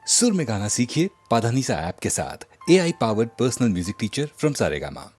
सुर में गाना सीखिए पाधानीसा ऐप के साथ। AI powered personal music teacher from Saregama.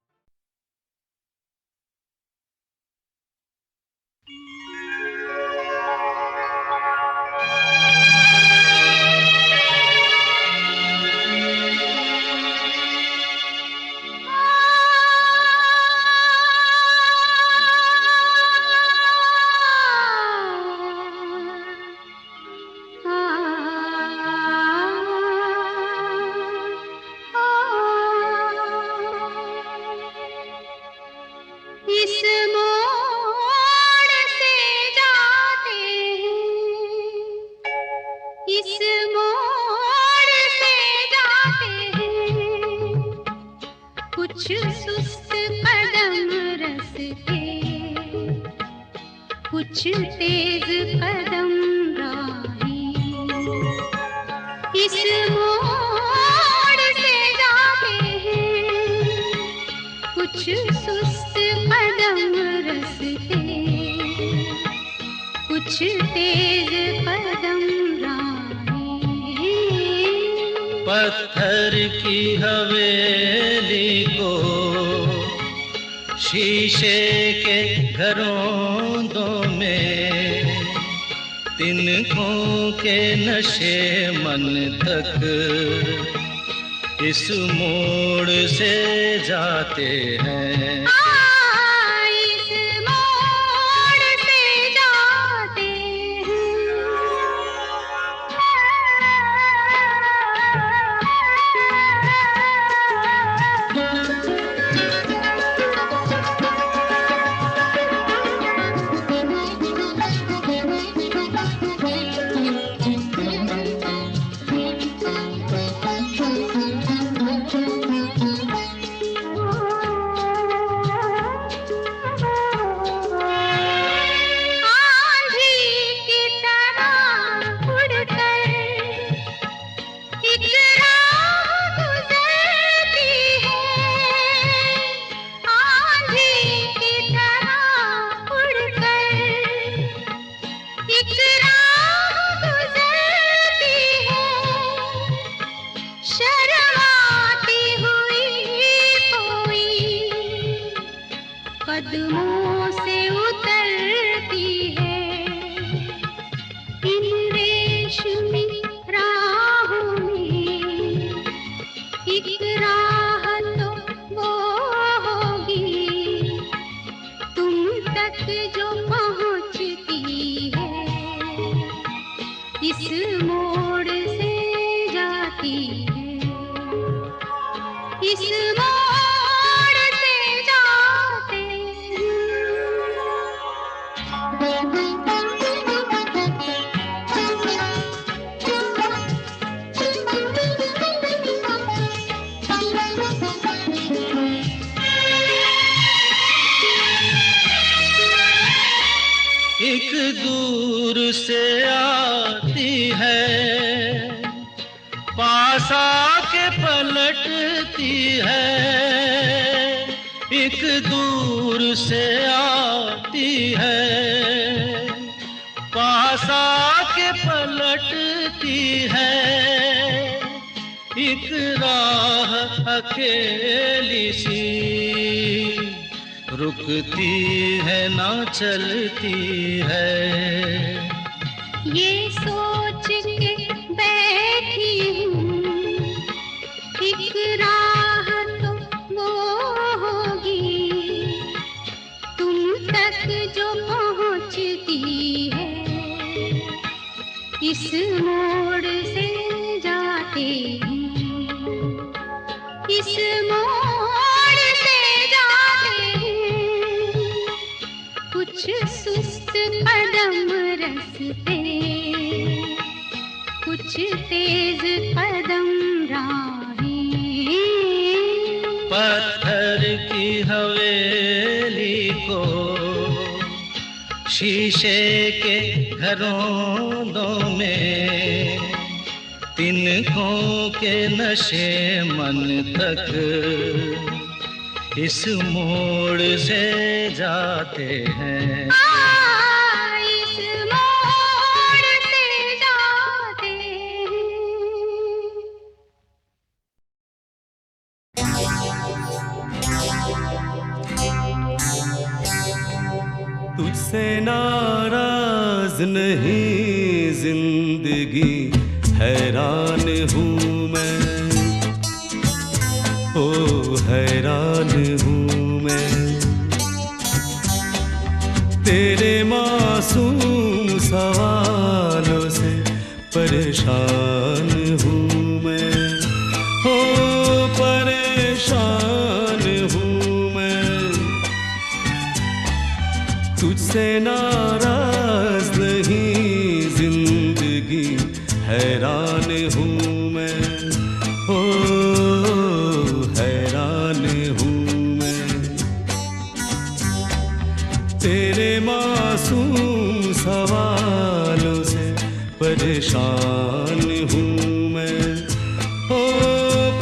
इस मोड़ से जाते हैं, इस मोड़ से जाते हैं, कुछ सुस्त कदम रस्ते, कुछ तेज कदम राही। इस मोड़ से जाते हैं, कुछ सुस्त कदम रस्ते, कुछ तेज कदम राही। पत्थर की हवेली को शीशे के घरों में, तिनकों के नशे मन तक इस मोड़ से जाते हैं। इस मोड़ से जाते कदमों से उतरती है, इन रेशमी राहों में एक राह तो वो होगी तुम तक जो पहुंचती है, इस मोड़ से जाती है, इस मोड़ से जाते एक दूर से आती है, पास आके पलटती है। एक दूर से आती है, पास आके पलटती है। एक राह अकेली सी रुकती है ना चलती है। ये सोच के बैठी हूँ, एक राह तो वो होगी तुम तक जो पहुँचती है, इस मोड़ से जाते हैं, इस मोड़ से जाते हैं, कुछ सुस्त कदम रस्ते, कुछ तेज कदम राही। पत्थर की हवेली को शीशे के घरों में, तिनकों के नशे मन तक इस मोड़ से जाते हैं। इस मोड़ से जाते हैं। तुझसे नाराज नहीं जिंदगी, हैरान हूँ मैं, ओ हैरान हूँ मैं। तेरे मासूम सवालों से परेशान हूँ मैं, ओ परेशान हूँ मैं। तुझसे नाराज नहीं जिंदगी, हैरान हूँ मैं, ओ हैरान हूँ मैं। तेरे मासूम सवालों से परेशान हूँ मैं, ओ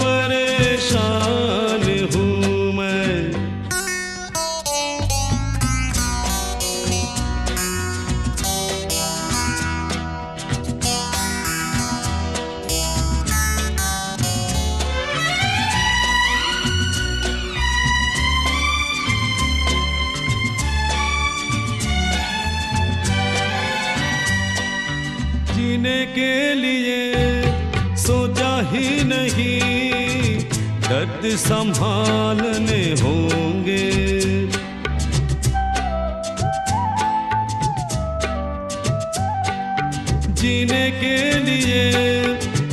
परेशान हूँ मैं। जीने के लिए सोचा ही नहीं, दर्द संभालने होंगे। जीने के लिए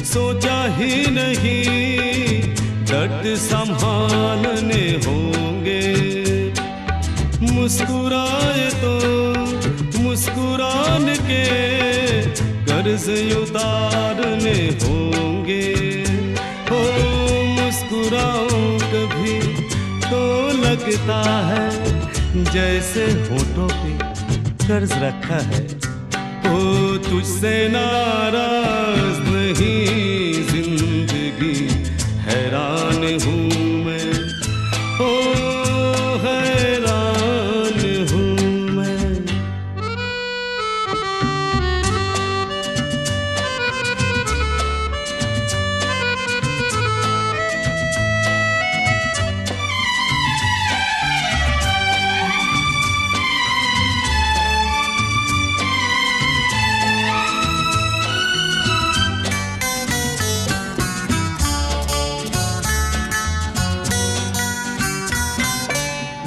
सोचा ही नहीं, दर्द संभालने होंगे। मुस्कुराए तो मुस्कुराने के कर्ज उतारने होंगे। हो मुस्कुराऊं कभी तो लगता है जैसे होठों पे कर्ज रखा है। ओ तुझसे नाराज नहीं जिंदगी, हैरान हूँ मैं, ओ हैरान हूँ मैं।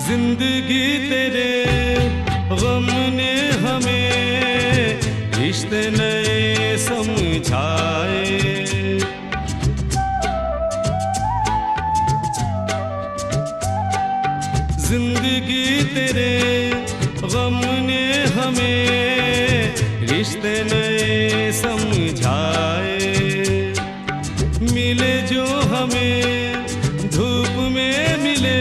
जिंदगी तेरे गम ने हमें रिश्ते नए समझाए। जिंदगी तेरे गम ने हमें रिश्ते नए समझाए। मिले जो हमें धूप में मिले,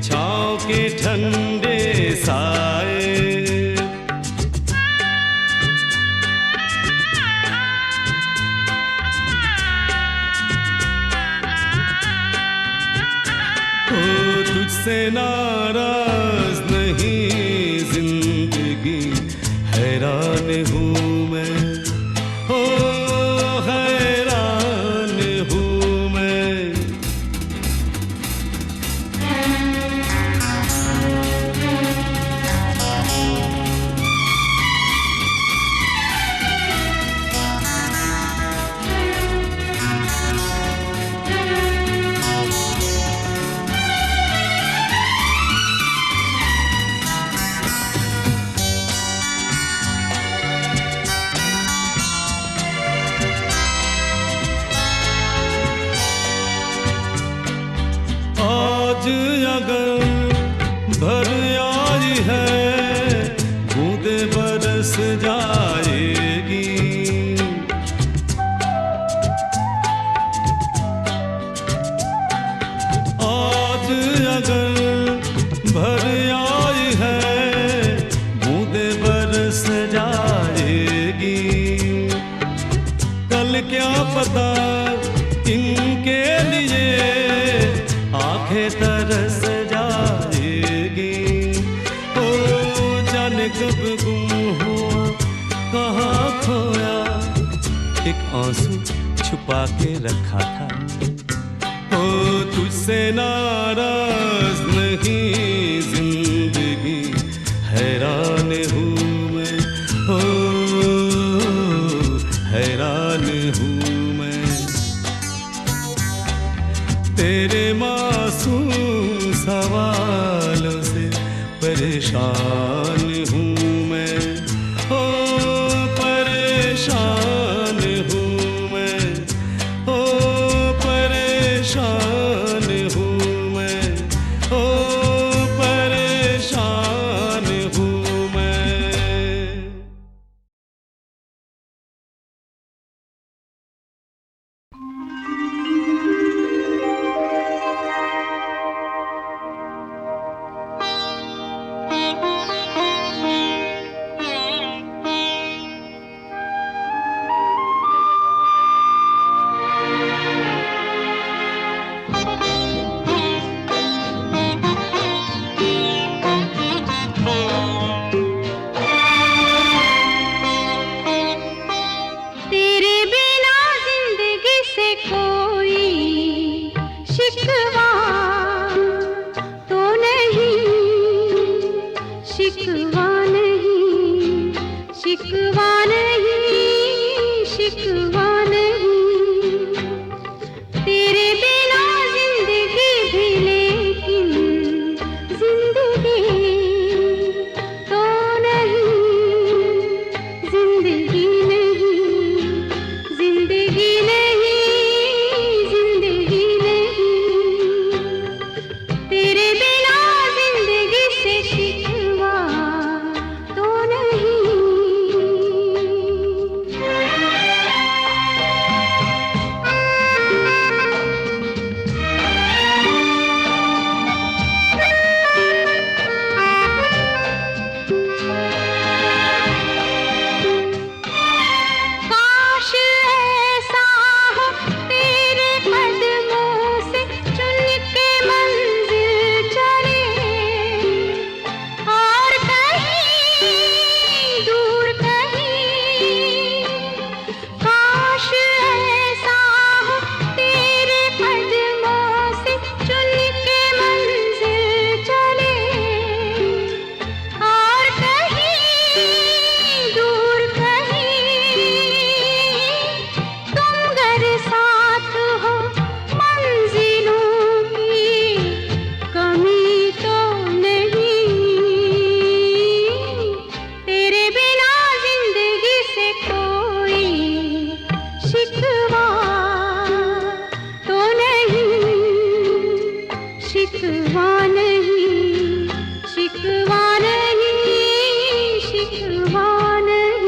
छाँव के ठंडे साए। ओ तुझसे नाराज नहीं जिंदगी, हैरान हूँ मैं, ओ हैरान हूँ मैं। आज अगर भर आई है, बूंदे बरस जाएगी। आज अगर भर आई है, बूंदे बरस जाएगी। कल क्या पता इनके लिए आंखें तरस जाएगी। ओ जाने कब गुम हुआ, कहाँ खोया, एक आंसू छुपा के रखा था। ओ तुझसे नाराज नहीं जिंदगी, हैरान हैरान हूँ मैं, हो हैरान हूँ मैं। तेरे मासूम सवालों से परेशान हूँ मैं, हो परेशान हूँ मैं, हो परेशान हूँ मैं, हो परेशान हूँ मैं। तेरे बिना जिंदगी से कोई शिकवा तो नहीं, शिकवा नहीं, शिकवा नहीं, शिकवा नहीं। तेरे बिना जिंदगी भी लेकिन जिंदगी तो नहीं, जिंदगी नहीं, जिंदगी नहीं, जिंदगी नहीं। तेरे बिना जिंदगी से शिकवा तो नहीं। काश ऐसा हो तेरे कदमों से चुन के मंजिल चले, और कहीं दूर कहीं। काश ऐसा हो तेरे कदमों से चुन के मंजिल चले, और कहीं दूर कहीं। तुम अगर साथ हो मंजिलों की कमी तो नहीं। तेरे बिना जिंदगी से कोई शिकवा तो नहीं, शिकवा नहीं, शिकवा नहीं, शिकवा नहीं।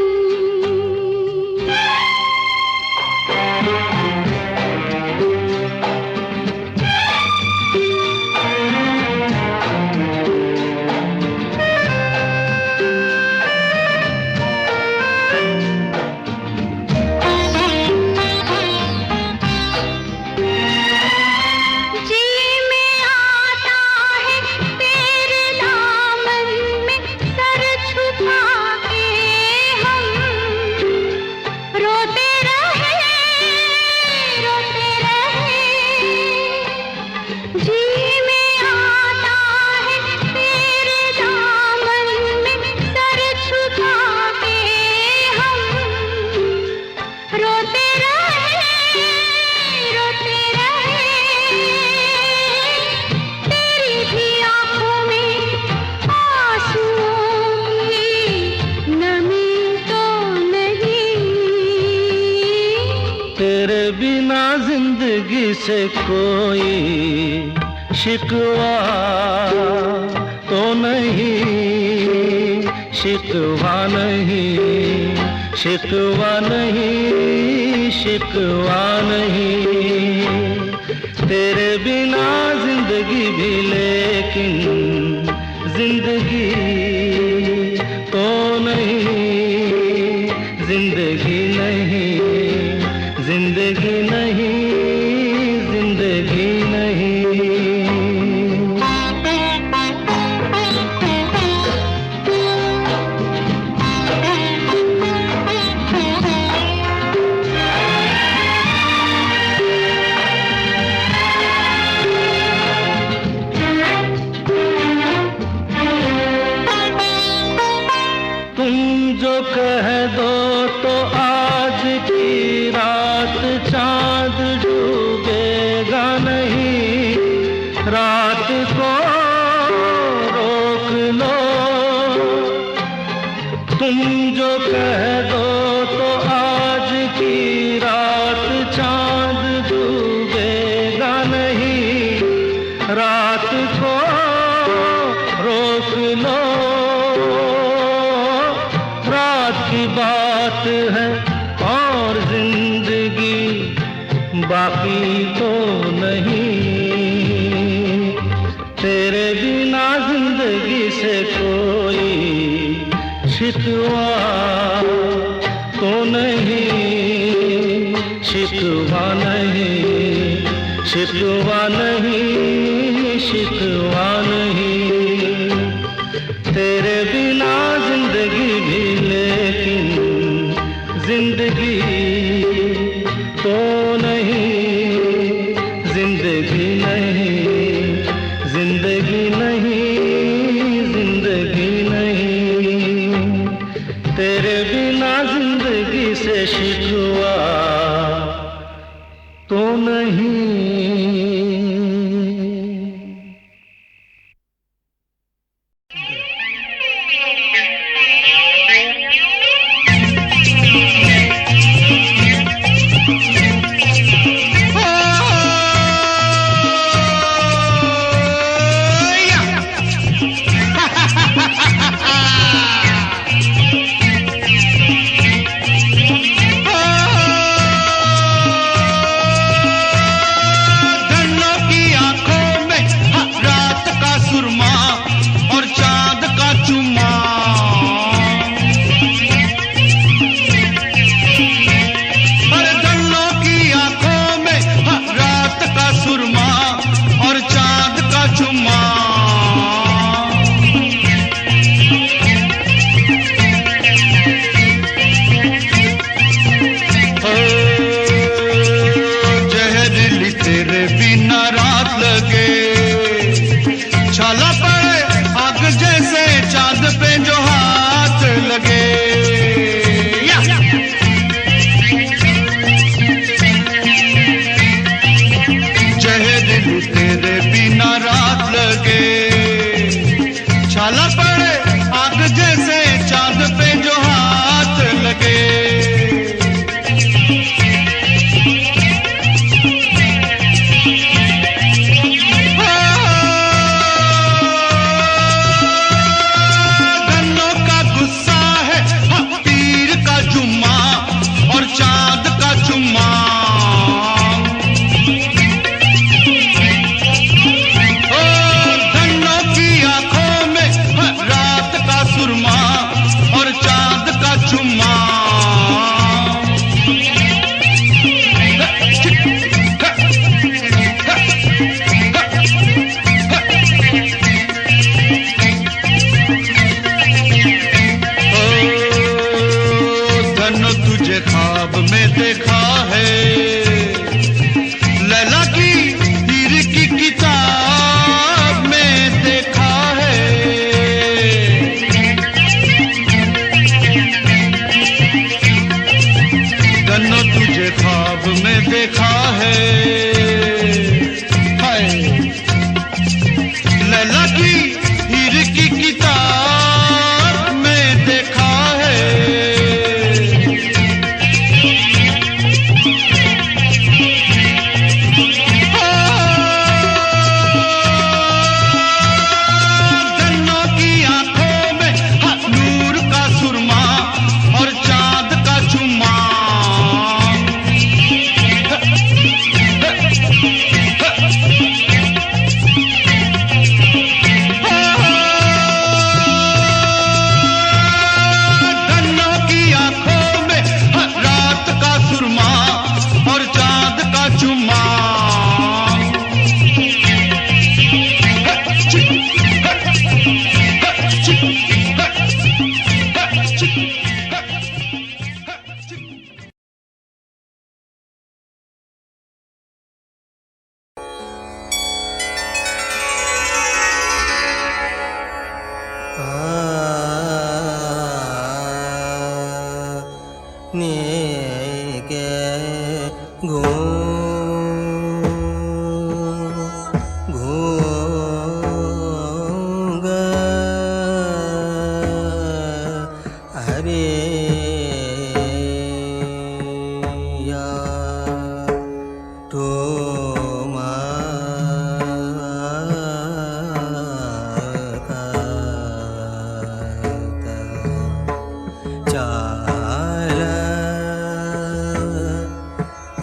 जी में आता है तेरे दामन में सर छुपा के हम रोते रहे, रोते रहे। जी में आता है तेरे दामन में सर छुपा के हम रोते रहे, रोते रहे। तेरी भी आंखों में आंसुओं की नमी तो नहीं। तेरे बिना जिंदगी से कोई शिकवा तो नहीं, शिकवा नहीं, शिकवा नहीं, शिकवा नहीं। तेरे बिना जिंदगी भी लेकिन जिंदगी तो नहीं, जिंदगी नहीं, जिंदगी नहीं, जिंदगी नहीं। बाकी तो नहीं, तेरे बिना जिंदगी से कोई शिकवा तो नहीं, शिकवा नहीं, शिकवा नहीं, शिकवा नहीं, तेरे बिना जिंदगी भी लेकिन जिंदगी तो नहीं, जिंदगी नहीं, जिंदगी नहीं, जिंदगी नहीं, तेरे बिना जिंदगी से शिकवा तो नहीं।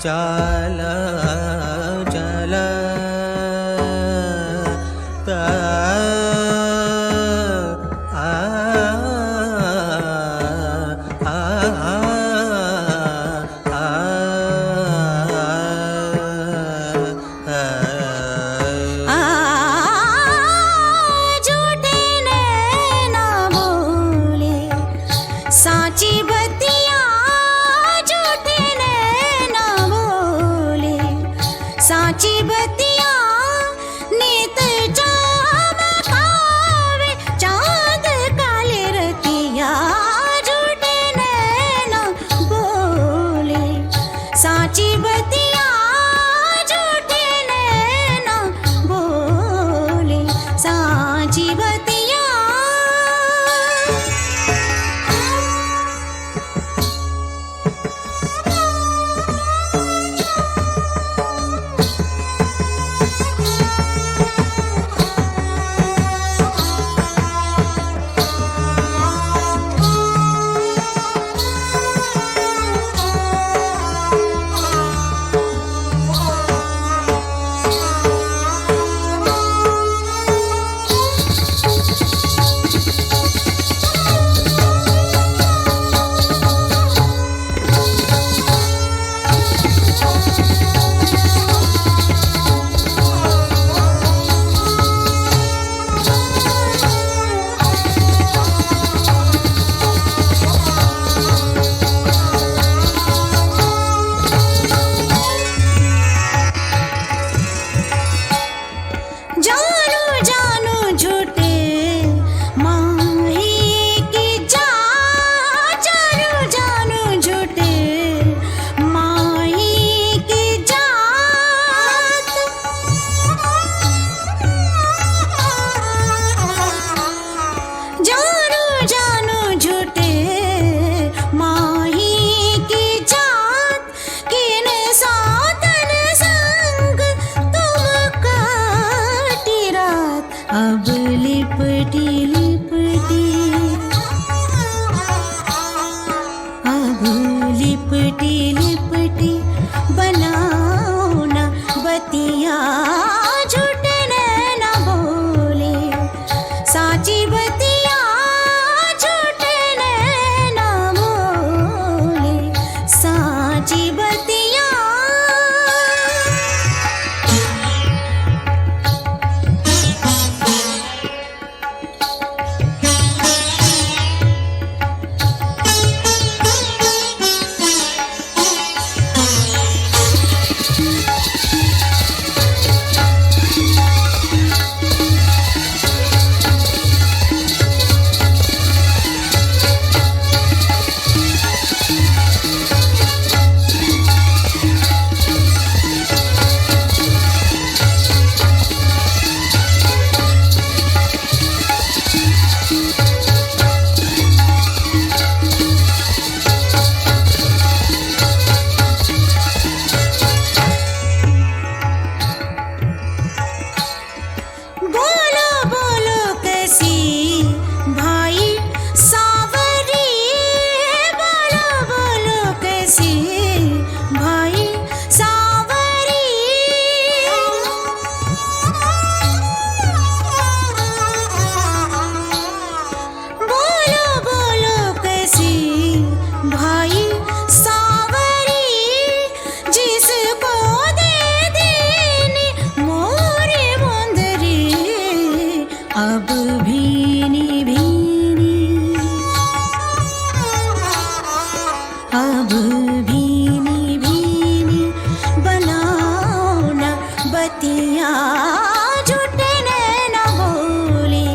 चा आला चला ता आ आ झूठे नैना बोले सांची बतिया झूठे नैना बोले सांची बतिया नीत चमकावे चांद काले रतिया झूठे नैना बोले सांची बतिया झूठे नैना बोले सांची बतिया जानू जानू झूठे माही की जात जानू जानू झूठे माही की जात जानू जानू झूठे माही की जात किन सातन संग तुम काटी रात अब लिपटी लिपटी अब लिपटी लिपटी बनाओ ना बतिया झूठे नैना बोले सांची बतिया झूठे नैना बोले सांची बतिया बोलो बोलो कैसी भाई सावरी बोलो बोलो कैसी भाई सावरी बोलो बोलो कैसी भाई सावरी जिसको दे देनी मोरे मुंदरी अब भीनी भीनी अब भीनी भीनी बनाओ ना बतिया झूठे नैना बोले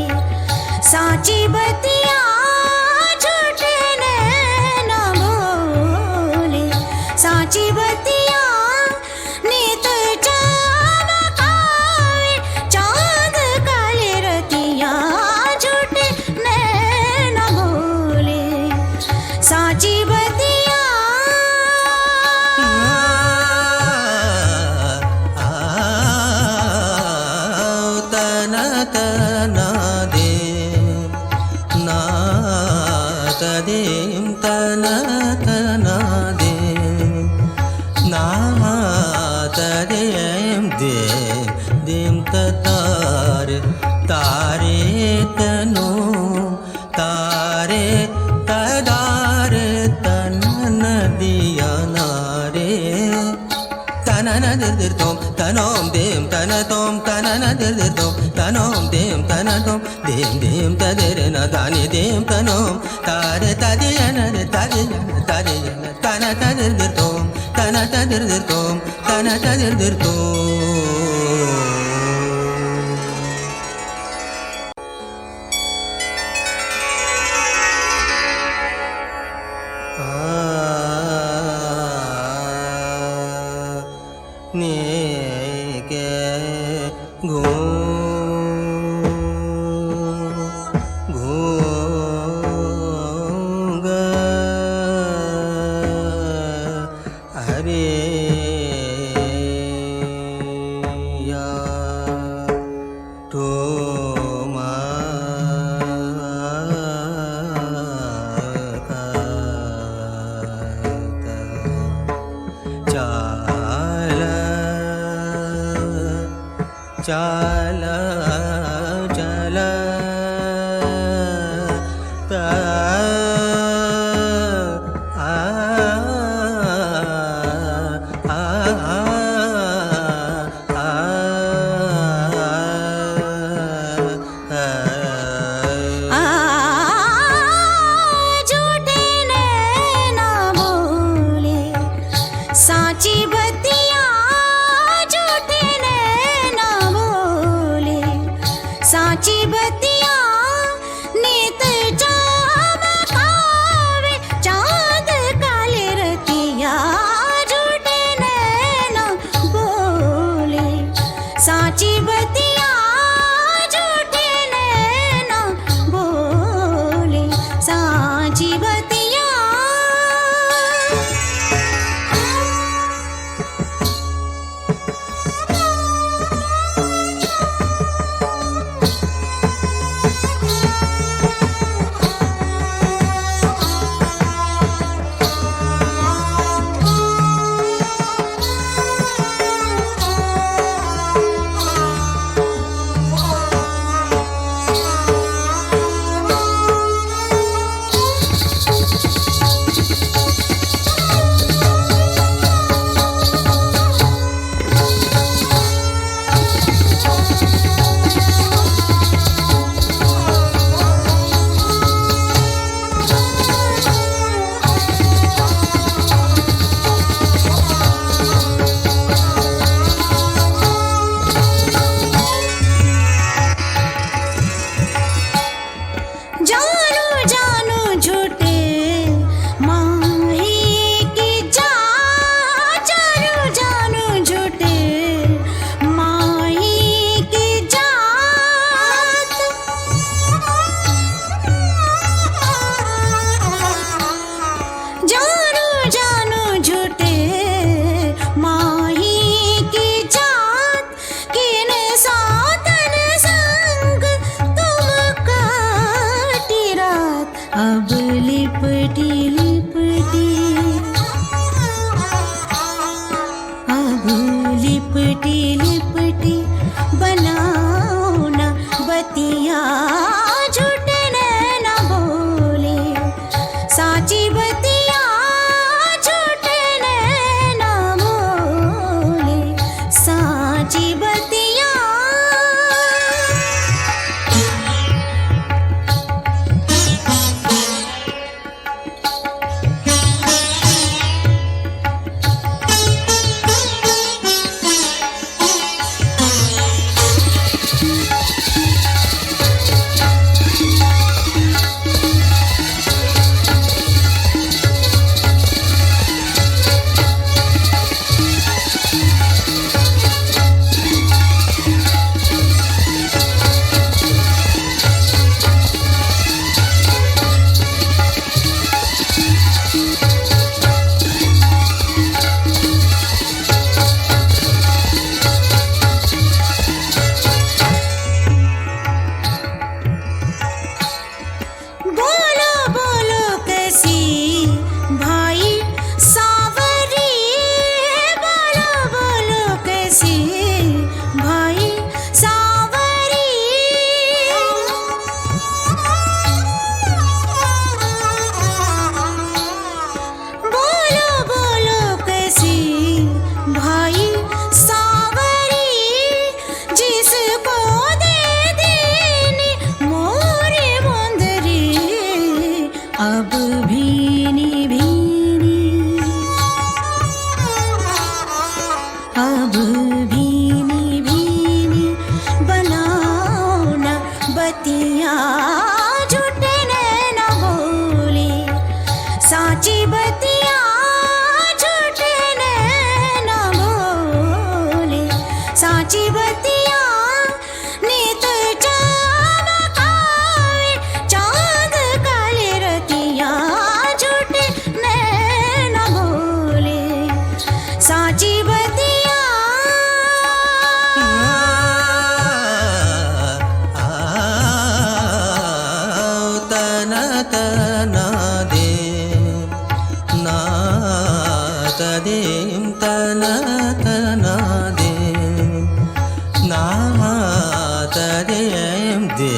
सांची बतिया झूठे नैना बोले सांची बतिया नीत चमकावे चांद काले रतिया झूठे नैना बोले सांची बतिया आ तारे तारे तनो तारे तदारे तनन दिया नारे तनन दिर तोम तनोम देम तन तोम तनन दिर तोम तनोम देम तन तोम देम देम तदेर न दानी देम तनोम तारे तदियन तदियन तदियन तन तदिर तोम तन तदिर तोम तन तदिर तोम चला चला ता आ आ झूठे नैना बोले साची बतिया झूठे नैना बोले साची बतिया नीत चमकावे चांद काले रतिया झूठे नैना बोले साची बतिया झूठे नैना बोले साची बतिया जानू जानू झूठे माही की जानू जानू झूठे माही की जात जानू जानू झूठे माही की जात किन सातन संग तुम काटी रात अब लिपटी लिपटी अब लिपटी लिपटी बनाओ ना बतिया झूठे नैना बोले साची बतिया झूठे नैना बोले साची बतिया अब भीनी भीनी बनाओ न बतिया झूठे न बोले साची बतिया झूठे न बोले साची बतिया नित चमकावे चाँद काले रतिया झूठे न बोले साची बतिया तन तन दे ना तदेम तन तन दे ना तदेम दे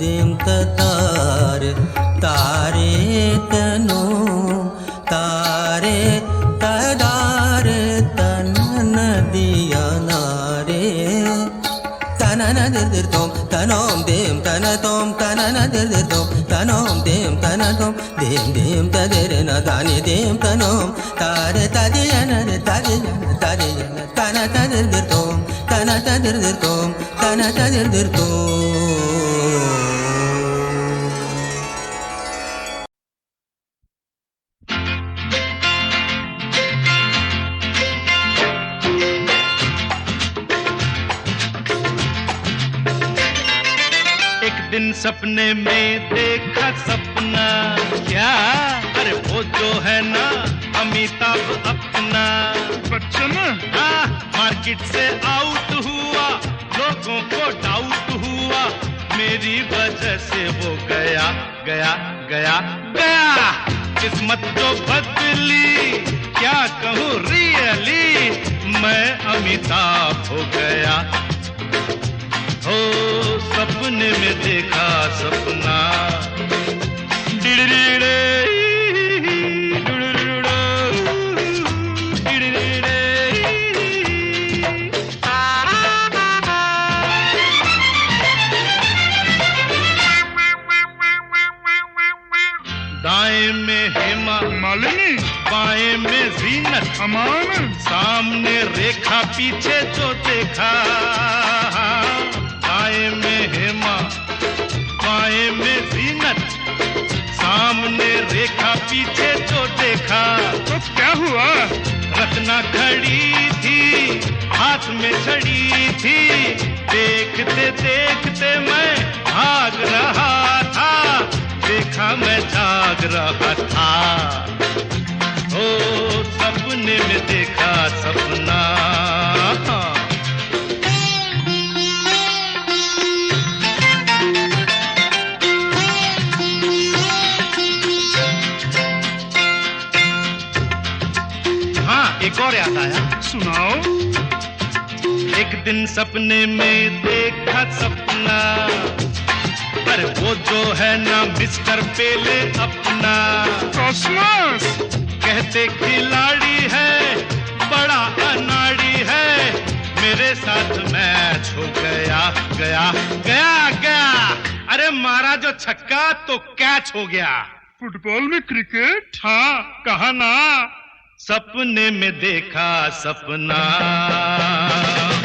देम तार तारे तनो तारे तदार तन दिया नारे तनन दिर तोम तनोम देम तन तोम तनन दिर तोम तनोम देम तन तोम देम देम तदिर न दानि देम तनोम तारे तदियन तदियन तन तदिर तोम तन तदिर तोम तन तदिर तोम एक दिन सपने में देखा सपना क्या, अरे वो जो है ना अमिताभ अपना बच्चन, हाँ मार्केट से आउट हुआ, लोगों को डाउट हुआ, मेरी वजह से वो गया गया गया गया। किस्मत जो बदली क्या कहूँ रियली, मैं अमिताभ हो गया। हो सपने में देखा सपना, डिडरे दाएं में हेमा मालिनी, बाएं में जीनत अमान, सामने रेखा पीछे जो देखा, दाएं में हेमा बाएं में जीनत, सामने रेखा पीछे जो देखा, तो क्या हुआ? रत्ना खड़ी थी हाथ में छड़ी थी, देखते देखते मैं भाग रहा था, देखा मैं जाग रहा था। ओ सपने में देखा सपना, हाँ एक और याद आया, सुनाओ। एक दिन सपने में देखा सपना, अरे वो जो है ना मिस्टर पेले अपना, कॉस्मोस कहते खिलाड़ी है, बड़ा अनाड़ी है, मेरे साथ मैच हो गया गया गया गया। अरे मारा जो छक्का तो कैच हो गया। फुटबॉल में क्रिकेट? हाँ कहा ना, सपने में देखा सपना,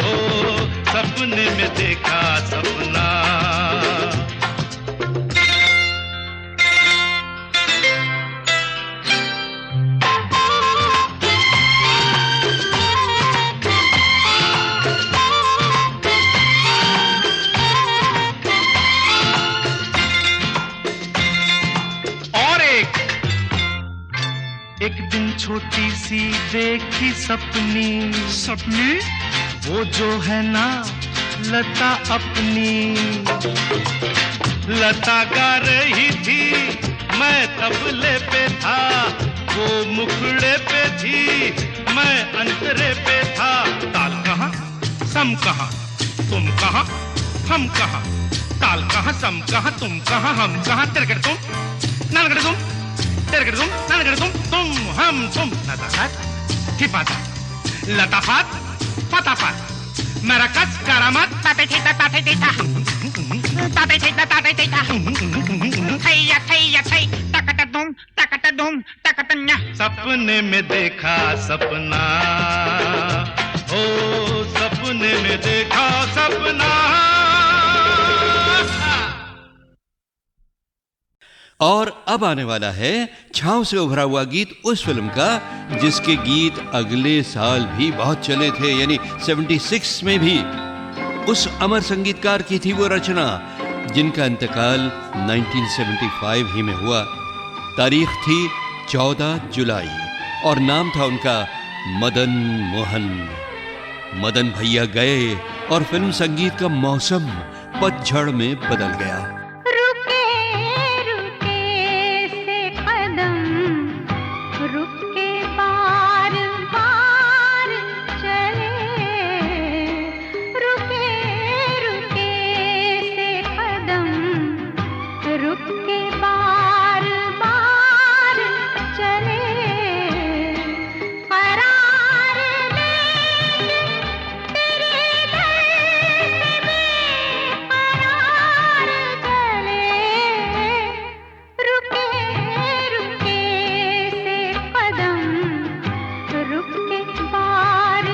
ओ सपने में देखा सपना। एक दिन छोटी सी देखी सपनी, सपनी वो जो है ना लता अपनी, लता गा रही थी, मैं तबले पे था, वो मुखड़े पे थी, मैं अंतरे पे था। ताल कहाँ सम कहाँ, तुम कहाँ हम कहाँ, ताल कहाँ सम कहाँ, तुम कहाँ हम कहाँ, तिरगड़ तुम नलगड़ तुम, तिरगड़ तुम नलगड़ तुम हम तुम। लताफत हिफाजत, लताफत फताफत, मरकज करामत, ताते ठीता ताते ठीता, ताते ठीता ताते ठीता, थैया थैया थै, तकट दुम तकटन्या। सपने में देखा सपना, अब आने वाला है छाँव से उभरा हुआ गीत उस फिल्म का जिसके गीत अगले साल भी बहुत चले थे, यानी 76 में भी। उस अमर संगीतकार की थी वो रचना जिनका इंतकाल 1975 ही में हुआ। तारीख थी 14 जुलाई और नाम था उनका मदन मोहन। मदन भैया गए और फिल्म संगीत का मौसम पतझड़ में बदल गया। रुके रुके से कदम रुक के बार बार चले, रुके रुके से कदम रुक के बार बार चले, करार लेंगे तेरे दर से बेकरार चले, रुके रुके से कदम रुक के बार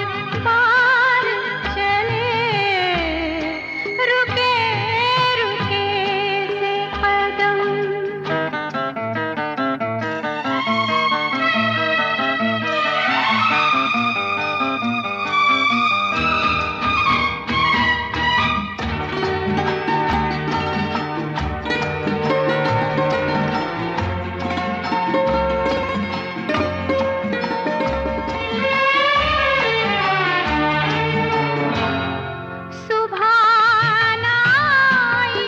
बार चले, रुके रुके से कदम। सुभान आई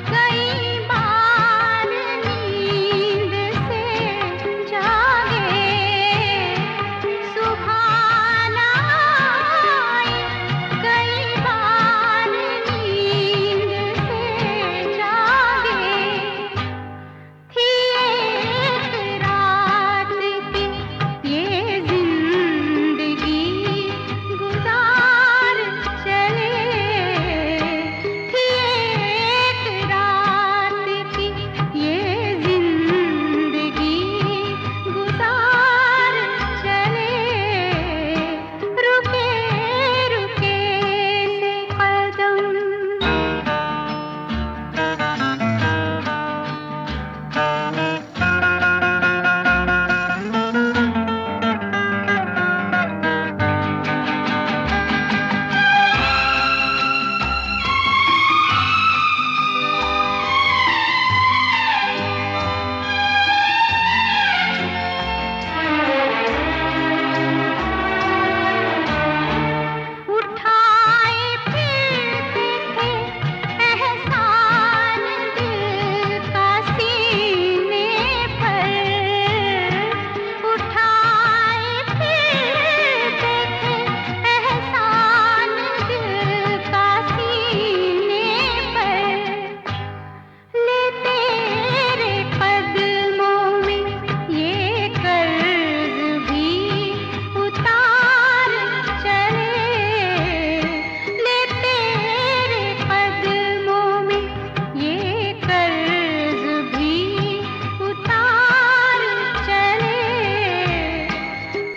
कई बार नींद से जागे, सुभान आई कई बार नींद से जागे, थी एक रात की ये जिंदगी गुजार चले, थी एक रात की ये जिंदगी गुजार चले, रुके रुके से कदम। उठाए फिरते थे एहसान दिल का सीने पर, उठाए फिरते थे एहसान दिल का सीने पर, ले तेरे कदमों में ये कर्ज भी उतार चले, ले तेरे कदमों में ये कर्ज भी उतार चले,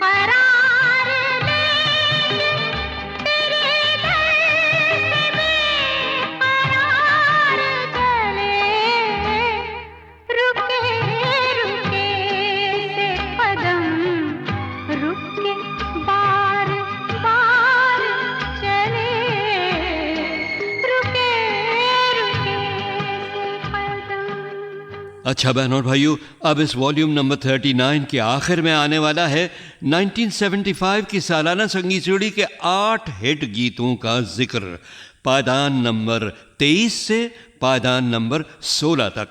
करार लेंगे तेरे दर से बेकरार चले, रुके रुके से कदम रुक के बार बार चले, रुके रुके से कदम। अच्छा बहनों और भाइयों, अब इस वॉल्यूम नंबर 39 के आखिर में आने वाला है 1975 की सालाना संगीत जोड़ी के 8 हिट गीतों का जिक्र, पायदान नंबर 23 से पायदान नंबर 16 तक।